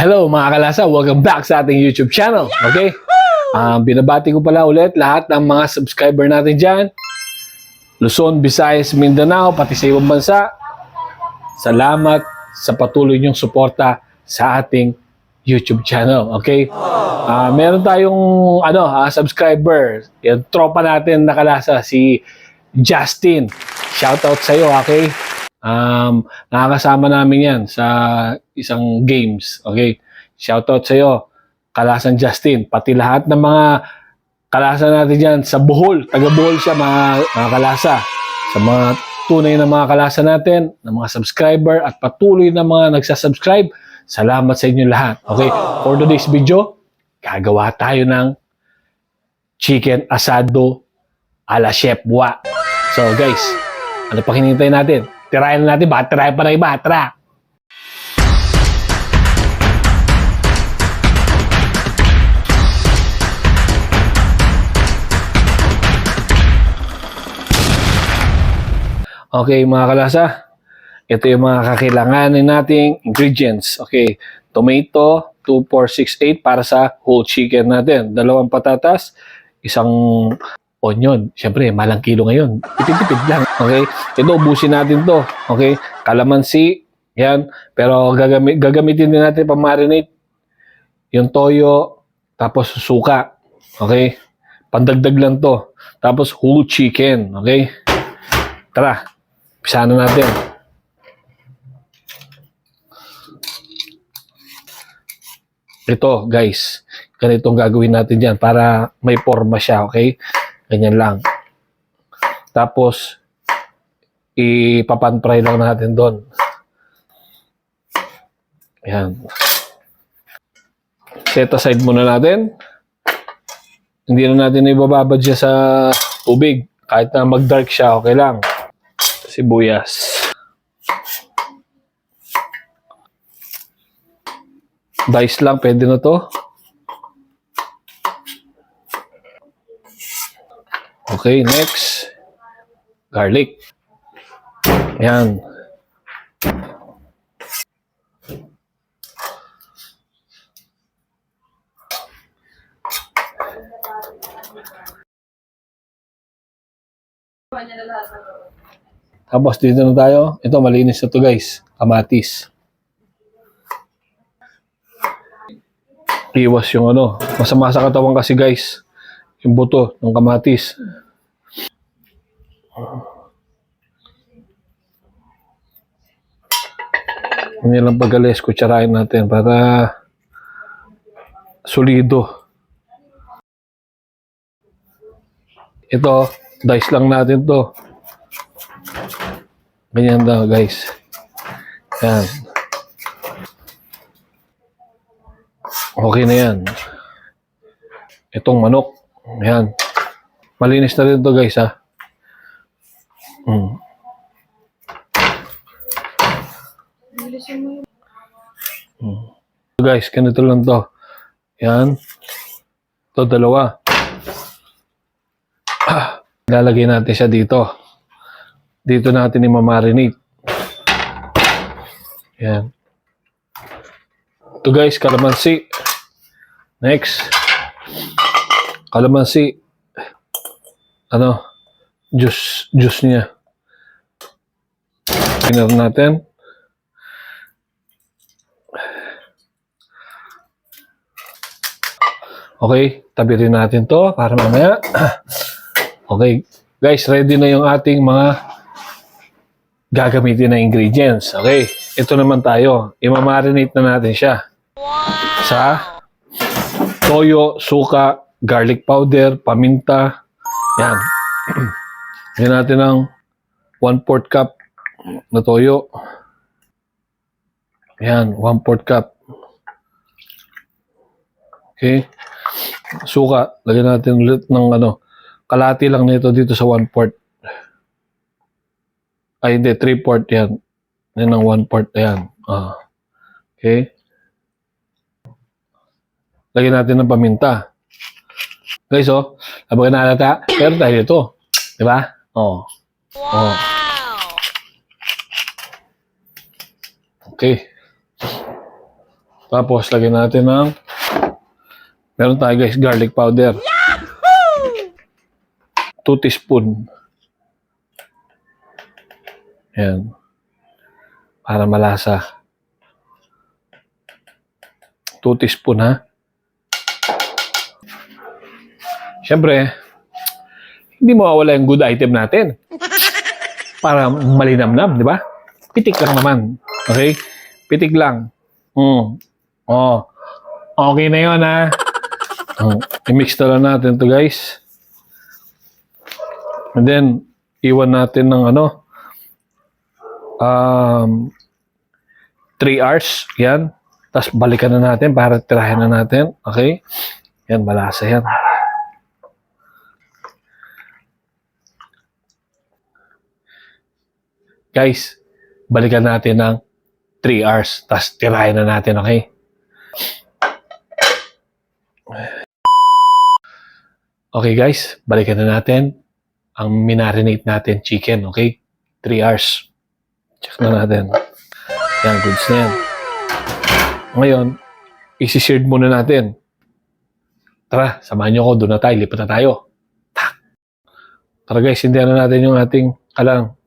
Hello mga kalasa, welcome back sa ating YouTube channel. Okay? Binabati ko pala ulit lahat ng mga subscriber natin dyan. Luzon, Visayas, Mindanao, pati sa ibang bansa. Salamat sa patuloy niyong suporta sa ating YouTube channel. Okay? Meron tayong subscriber. Yung tropa natin na kalasa, si Justin. Shoutout sa iyo, okay? Nakakasama namin yan sa isang games. Okay? Shoutout sa iyo, Kalasan Justin. Pati lahat ng mga kalasa natin dyan sa Bohol. Taga Bohol siya, mga kalasa. Sa mga tunay na mga kalasa natin, ng mga subscriber at patuloy na mga nagsasubscribe. Salamat sa inyo lahat. Okay? For today's video, gagawa tayo ng chicken asado ala Chef Wa. So guys, ano pa hinihintay natin? Tirayan na natin ba? Tirayan pa na iba. Tara! Okay mga kalasa, ito yung mga kakailanganin nating ingredients. Okay, tomato, 2468 para sa whole chicken natin. 2 patatas, 1 onion. Siyempre, malang kilo ngayon. Tipid-tipid lang. Okay, ito ubusin natin to. Okay, kalamansi, yan. Pero gagamitin din natin pang-marinate yung toyo, tapos suka. Okay, pandagdag lang to. Tapos whole chicken. Okay, tara. Pisahan na natin. Ito, guys. Ganitong gagawin natin dyan para may forma siya, okay? Ganyan lang. Tapos, ipapan-fry lang natin doon. Ayan. Set aside muna natin. Hindi na natin ibababad siya sa tubig. Kahit na mag-dark siya, okay lang. Sibuyas. Dice lang, pwede na to. Okay, next. Garlic. Ayan. Tapos dito na tayo. Ito, malinis na to guys. Kamatis. Iwas yung masama sa katawan kasi guys. Yung buto ng kamatis. Hindi lang pagalis, kutsarain natin para solido. Ito, dice lang natin to. Ganyan daw guys. Yan. Okay na yan. Itong manok. Yan. Malinis na rin to guys ha. Guys, ganito lang to. Yan. Ito 2. Lalagay natin siya dito. Dito natin i-marinate. Yan. Ito guys, kalamansi. Next. Kalamansi. Juice niya. Pinar natin. Okay, tabi rin natin to para mamaya. Okay, guys, ready na yung ating mga gagamitin na ingredients. Okay, ito naman tayo. I-marinate na natin siya. Sa toyo, suka, garlic powder, paminta. Yan. Yan natin ng 1/4 cup na toyo. Yan, 1/4 cup. Okay. Suka, lagyan natin ulit ng kalahati lang nito dito sa 1/4. Ay, hindi, 3/4 yan. Yan ang 1/4, ayan. Okay. Lagyan natin ng paminta. Guys, habang nalata, pero tayo dito. Diba? Wow! Okay. Tapos, lagyan natin ng, meron tayo guys, garlic powder. 2 teaspoon. Yan. Para malasa. 2 teaspoon ha. Siyempre, hindi mawawala yung good item natin. Para malinamnam, di ba? Pitik lang naman. Okay? Pitik lang. Oh. Okay na yun ha. I-mix na lang natin to guys. And then, iwan natin ng 3 hours. Yan. Tapos balikan na natin para tirahin na natin. Okay? Yan, malasa yan. Guys, balikan natin ng 3 hours. Tapos tirahin na natin, okay? Okay guys, balikan na natin ang minarinate natin chicken, okay? 3 hours. Check na natin. Yan, goods na yan. Ngayon, isi-seared muna natin. Tara, samahan nyo ako. Doon na tayo. Lipat na tayo. Tara guys, hindihan na natin yung ating kalang.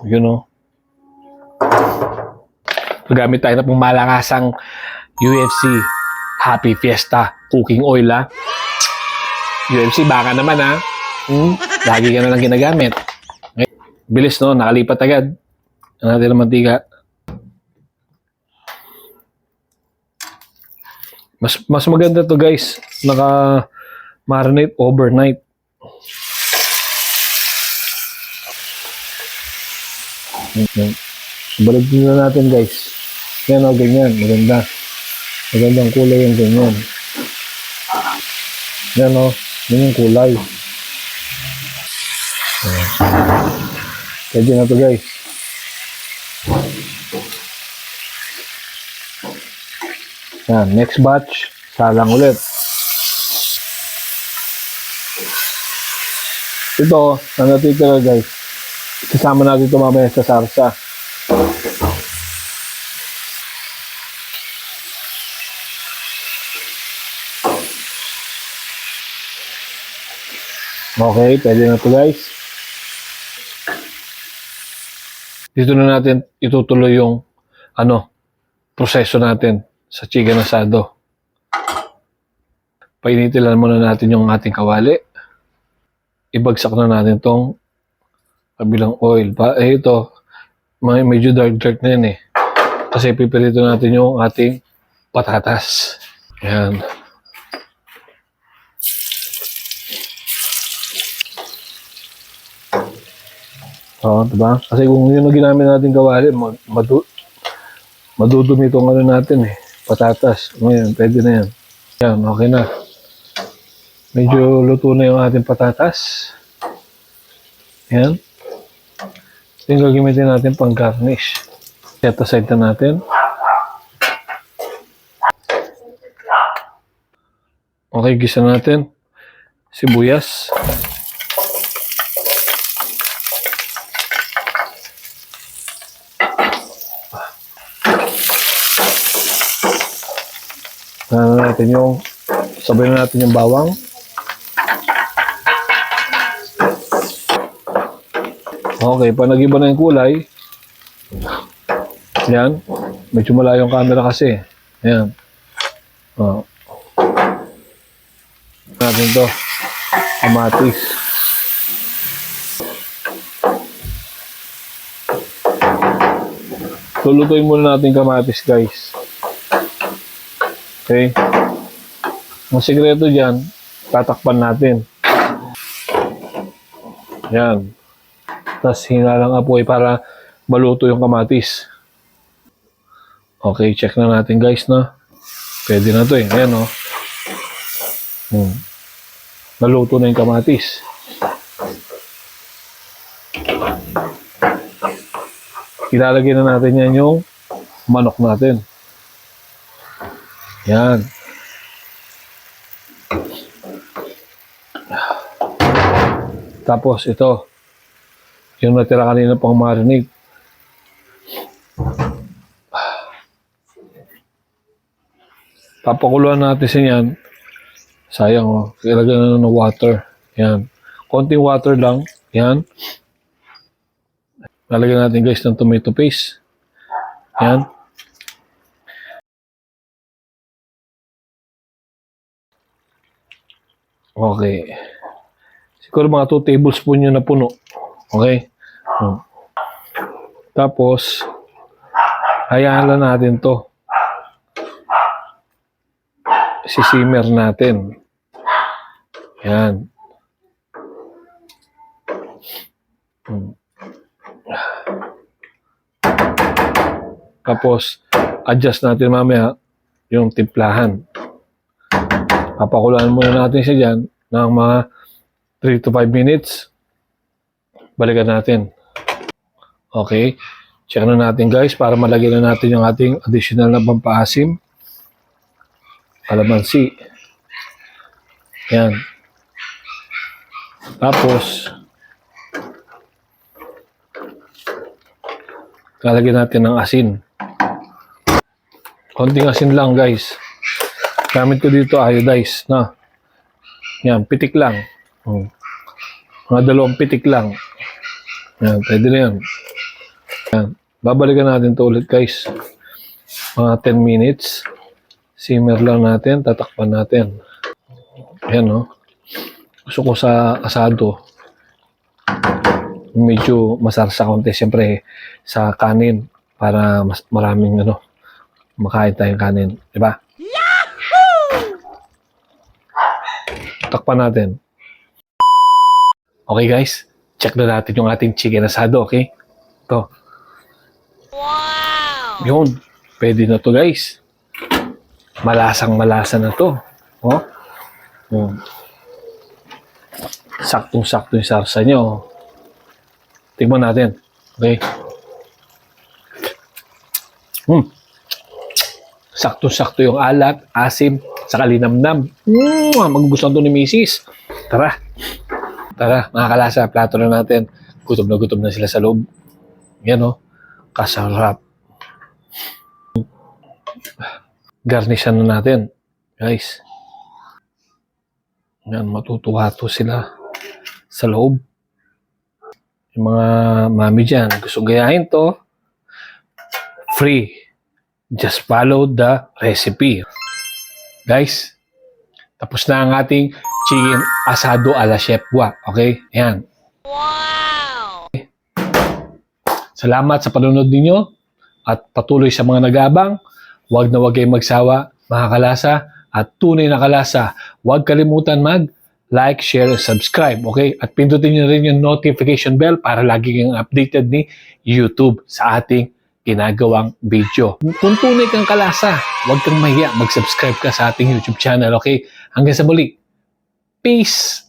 Yun o. Magamit tayo na pong malakasang UFC Happy Fiesta cooking oil ha. UFC, baka naman ha. Lagi ka na lang ginagamit. Bilis no, nakalipat agad. Ano natin ng mantika. Mas maganda to guys. Naka-marinate overnight. Balik na natin guys. Yan o, ganyan. Maganda. Magandang kulay yung ganyan. Yan o. Yan yung kulay. Pwede na to guys. Yan. Next batch. Salang ulit. Ito, ang natitira guys. Kasama natin ito mamaya sa sarsa. Okay, pwede na ito guys. Dito na natin itutuloy yung proseso natin sa chicken asado. Painitin lang muna natin yung ating kawali. Ibagsak na natin tong kabilang oil. Ito, medyo dark na yan eh. Kasi pipirito natin yung ating patatas. Yan. Diba? Kasi kung yun na ginamit natin kawali, madudumi itong natin eh. Patatas. Ngayon, pwede na yan. Yan, okay na. Medyo luto na yung ating patatas. Yan. Ito yung gagamitin natin pang garnish. Set aside na natin. Okay, gisa natin. Sibuyas. Sabay na natin yung bawang. Okay, pag nag-iba na yung kulay, yan, medyo malayo yung camera kasi. Yan. Natin to, kamatis. Lulutuin muna natin kamatis guys. Okay. Ang sikreto dyan, tatakpan natin. Yan. Tapos hinalang apoy para maluto yung kamatis. Okay, check na natin guys na. Pwede na to eh. Ayan o. Naluto na yung kamatis. Ilalagay na natin yan yung manok natin. Yan. Tapos ito, yung natira kanina pang marinade. Papakuluan natin sa yan. Sayang, oh. Ilagyan na ng water. Yan. Konting water lang. Yan. Lalagyan natin guys ng tomato paste. Yan. Okay. Siguro mga 2 tablespoon yun na puno. Okay. Tapos, hayaan lang natin to. Sisimmer natin. Yan. Tapos, adjust natin mamaya yung timplahan. Papakuluan muna natin siya dyan ng mga 3 to 5 minutes. Balikan natin. Okay. Check na natin guys para malagyan na natin yung ating additional na pampaasim. Kalamansi. Yan. Tapos, lalagyan natin ng asin. Konting asin lang guys. Gamit ko dito iodized na. Yan, pitik lang. Mga 2 pitik lang. Yan, pwede na yan. Yan. Babalikan natin to ulit guys. Mga 10 minutes. Simmer lang natin, tatakpan natin. Yan no. Gusto ko sa asado. Medyo masarsa konti. Siyempre sa kanin. Para mas maraming makain tayong kanin. Diba? Takpan natin. Okay guys. Check na natin yung ating chicken asado. Okay? Ito. Wow! Yun. Pwede na to guys. Malasang-malasa na to. Oh. Saktong-sakto yung sarsa nyo. Tingnan natin. Okay. Saktong-sakto yung alat, asim, saka linamnam. Magugustuhan to ni Mrs. Tara. Tara, mga kalasa, plato na natin. Gutom na sila sa loob. Yan o. Kasarap. Garnishan na natin. Guys. Yan, matutuwa to sila sa loob. Yung mga mami dyan, gusto gayahin to, free. Just follow the recipe. Guys, tapos na ang ating chicken asado a la Chef Gua. Okay? Ayan. Wow! Salamat sa panonood ninyo at patuloy sa mga nag-aabang. Huwag na huwag kayong magsawa, mga kalasa, at tunay na kalasa. Huwag kalimutan mag-like, share, and subscribe. Okay? At pindutin nyo rin yung notification bell para lagi kang updated ni YouTube sa ating ginagawang video. Kung tunay kang kalasa, huwag kang mahiya. Mag-subscribe ka sa ating YouTube channel. Okay? Hanggang sa muli. Peace!